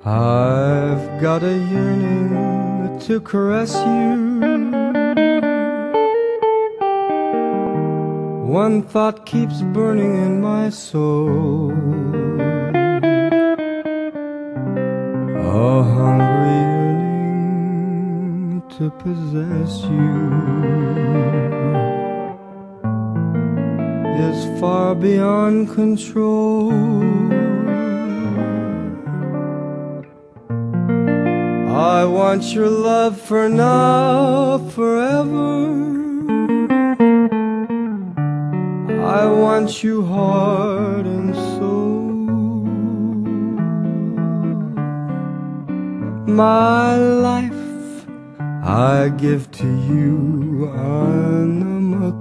I've got a yearning to caress you. One thought keeps burning in my soul, a hungry yearning to possess you is far beyond control. I want your love for now, forever. I want you heart and soul. My life I give to you, Anema.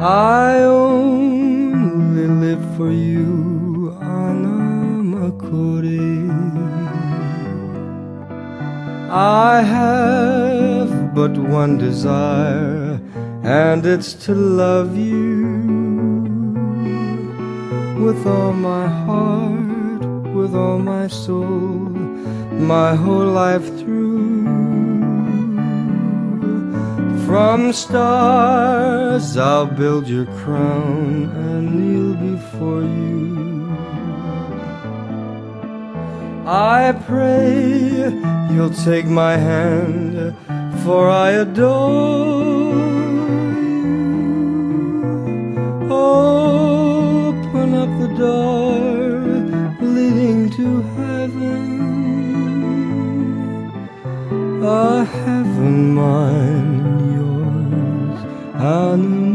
I only live for you, Anema. I have but one desire, and it's to love you with all my heart, with all my soul, my whole life through. From stars I'll build your crown and kneel before you. I pray you'll take my hand, for I adore you. Open up the door leading to heaven, a heaven mine, yours, Anema.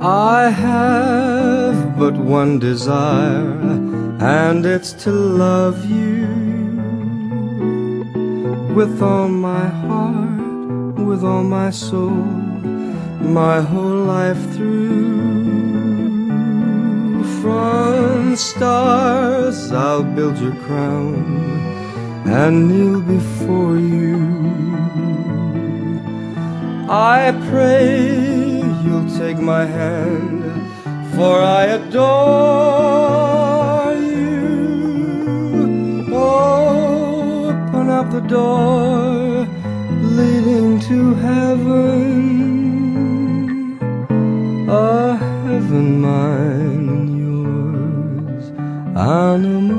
I have but one desire, and it's to love you with all my heart, with all my soul, my whole life through. From stars I'll build your crown and kneel before you. I pray you'll take my hand, for I adore you. Open up the door leading to heaven, a heaven mine, yours, Anema.